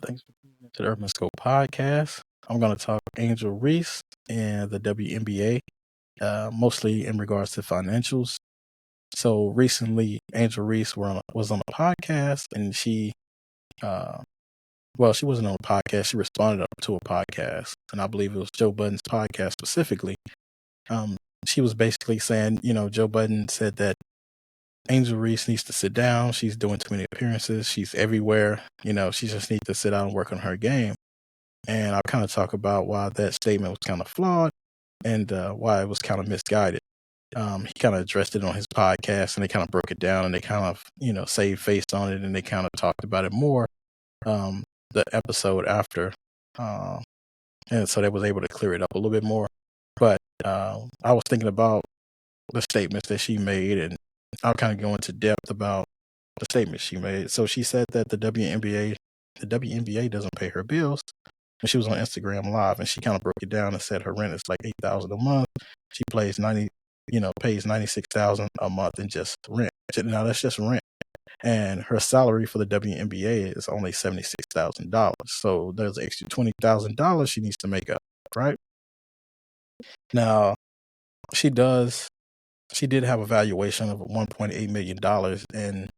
Thanks for tuning into the Urban Scope podcast. I'm going to talk Angel Reese and the WNBA, mostly in regards to financials. So recently, Angel Reese was on a podcast, and she wasn't on a podcast. She responded up to a podcast, and I believe it was Joe Budden's podcast specifically. Um, she was basically saying, Joe Budden said that Angel Reese needs to sit down. She's doing too many appearances. She's everywhere. She just needs to sit down and work on her game. And I'll kind of talk about why that statement was kind of flawed and why it was kind of misguided. He kind of addressed it on his podcast, and they kind of broke it down, and they kind of, saved face on it, and they kind of talked about it more the episode after. And so they was able to clear it up a little bit more. But I was thinking about the statements that she made, and I'll kind of go into depth about the statements she made. So she said that the WNBA doesn't pay her bills. And she was on Instagram Live, and she kind of broke it down and said her rent is like $8,000 a month. She pays $96,000 a month in just rent. Now that's just rent, and her salary for the WNBA is only $76,000. So there's an extra $20,000 she needs to make up, right? Now she did have a valuation of $1.8 million in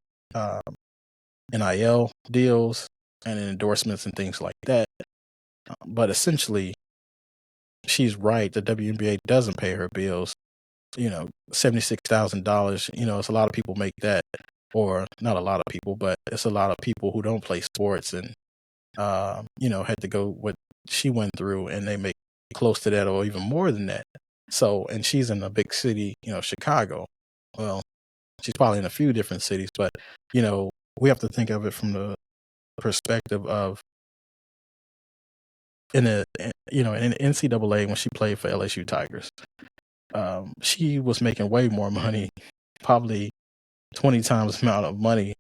NIL deals and in endorsements and things like that. But essentially, she's right. The WNBA doesn't pay her bills. $76,000. It's a lot of people make that, or not a lot of people, but it's a lot of people who don't play sports and had to go what she went through, and they make close to that or even more than that. So, and she's in a big city, Chicago. Well, she's probably in a few different cities, but we have to think of it from the perspective of in the NCAA when she played for LSU Tigers. She was making way more money, probably 20 times the amount of money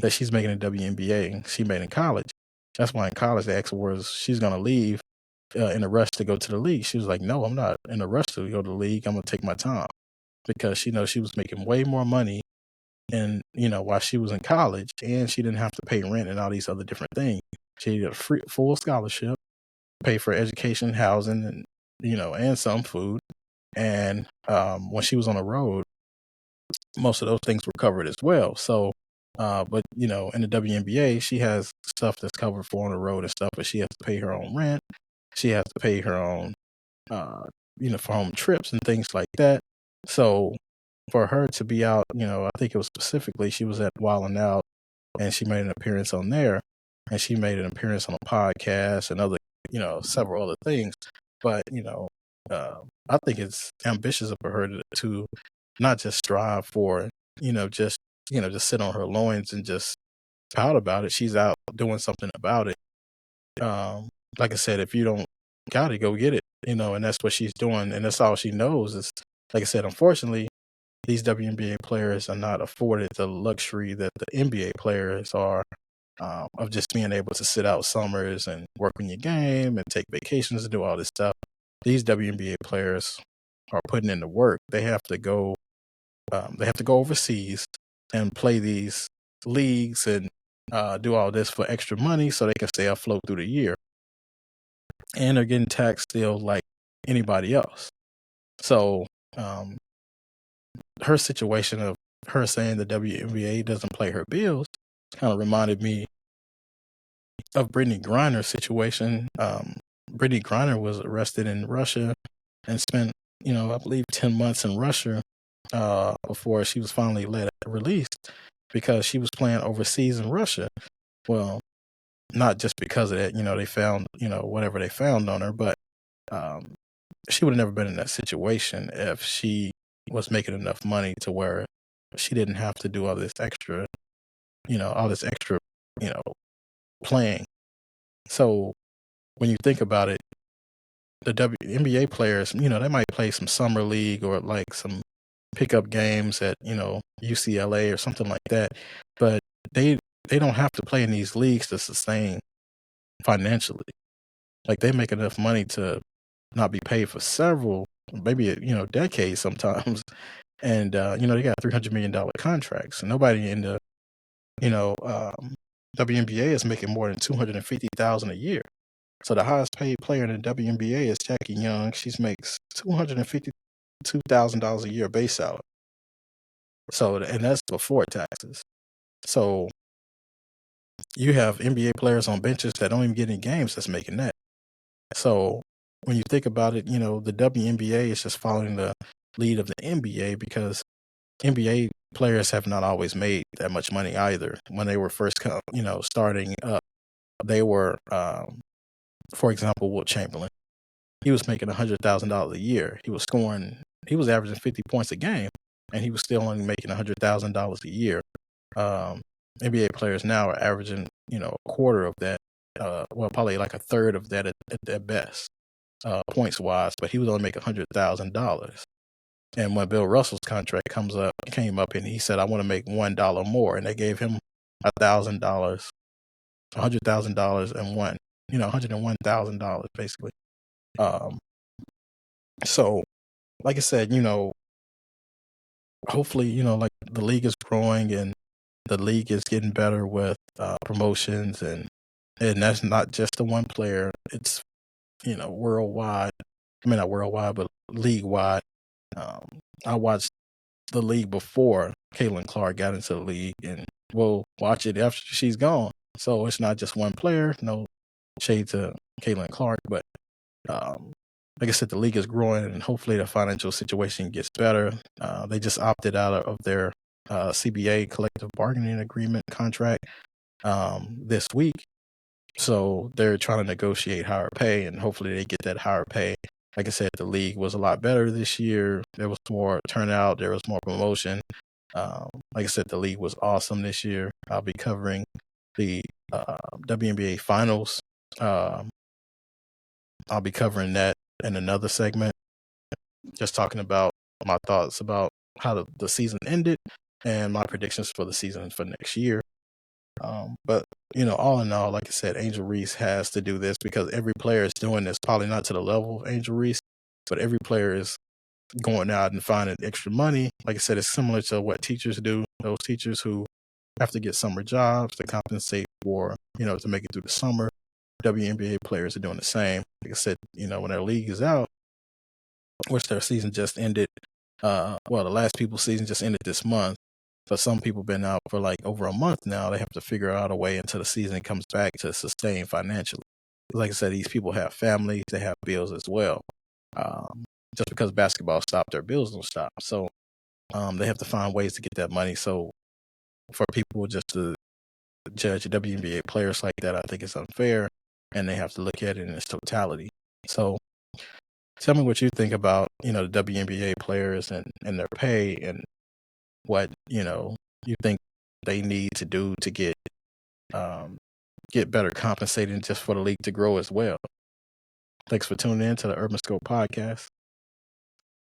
that she's making in WNBA she made in college. That's why in college they asked her she's going to leave in a rush to go to the league. She was like, no, I'm not in a rush to go to the league. I'm going to take my time, because she knows she was making way more money and while she was in college, and she didn't have to pay rent and all these other different things. She had a full scholarship, pay for education, housing, and and some food. And when she was on the road, most of those things were covered as well. So, but in the WNBA, she has stuff that's covered for on the road and stuff, but she has to pay her own rent. She has to pay her own, for home trips and things like that. So, for her to be out, I think it was specifically she was at Wild 'N Out, and she made an appearance on there, and she made an appearance on a podcast and other, several other things. But I think it's ambitious of her to not just strive for, just sit on her loins and just pout about it. She's out doing something about it. Like I said, if you don't got it, go get it, and that's what she's doing, and that's all she knows is, like I said, unfortunately, these WNBA players are not afforded the luxury that the NBA players are, of just being able to sit out summers and work on your game and take vacations and do all this stuff. These WNBA players are putting in the work. They have to go overseas and play these leagues and do all this for extra money so they can stay afloat through the year. And they're getting taxed still like anybody else. So her situation of her saying the WNBA doesn't pay her bills kind of reminded me of Brittany Griner's situation. Brittany Griner was arrested in Russia and spent, I believe 10 months in Russia before she was finally released, because she was playing overseas in Russia. Well, not just because of that, they found, whatever they found on her, but she would have never been in that situation if she was making enough money to where she didn't have to do all this extra, playing. So when you think about it, the WNBA players, they might play some summer league or like some pickup games at, UCLA or something like that, but they don't have to play in these leagues to sustain financially. Like, they make enough money to not be paid for several, maybe decades sometimes, and they got $300 million contracts, and nobody in the WNBA is making more than $250,000 a year. So the highest paid player in the WNBA is Jackie Young. She makes $252,000 a year base salary. So, and that's before taxes. So you have NBA players on benches that don't even get any games that's making that. So when you think about it, the WNBA is just following the lead of the NBA because NBA players have not always made that much money either. When they were first, starting up, they were, for example, Wilt Chamberlain. He was making $100,000 a year. He was averaging 50 points a game, and he was still only making $100,000 a year. NBA players now are averaging, a quarter of that. Probably like a third of that at best, points wise. But he was only making $100,000. And when Bill Russell's contract came up, and he said, "I want to make $1 more," and they gave him $1,000, $100,000 and $101,000 basically. So, like I said, hopefully, like the league is growing and the league is getting better with promotions, and that's not just the one player. It's worldwide. I mean, not worldwide, but league wide. I watched the league before Caitlin Clark got into the league, and we'll watch it after she's gone. So it's not just one player. No shade to Caitlin Clark, but like I said, the league is growing, and hopefully the financial situation gets better. They just opted out of their CBA, collective bargaining agreement contract, this week. So they're trying to negotiate higher pay, and hopefully they get that higher pay. Like I said, the league was a lot better this year. There was more turnout. There was more promotion. Like I said, the league was awesome this year. I'll be covering the WNBA finals. I'll be covering that in another segment, just talking about my thoughts about how the season ended and my predictions for the season for next year. But all in all, like I said, Angel Reese has to do this because every player is doing this, probably not to the level of Angel Reese, but every player is going out and finding extra money. Like I said, it's similar to what teachers do. Those teachers who have to get summer jobs to compensate for, to make it through the summer. WNBA players are doing the same. Like I said, when their league is out, which their season just ended. The last people's season just ended this month. But some people been out for like over a month now. They have to figure out a way until the season comes back to sustain financially. Like I said, these people have families, they have bills as well. Just because basketball stopped, their bills don't stop. So they have to find ways to get that money. So for people just to judge WNBA players like that, I think it's unfair, and they have to look at it in its totality. So tell me what you think about, the WNBA players and their pay, and what, you think they need to do to get better compensated just for the league to grow as well. Thanks for tuning in to the Urban Scope podcast.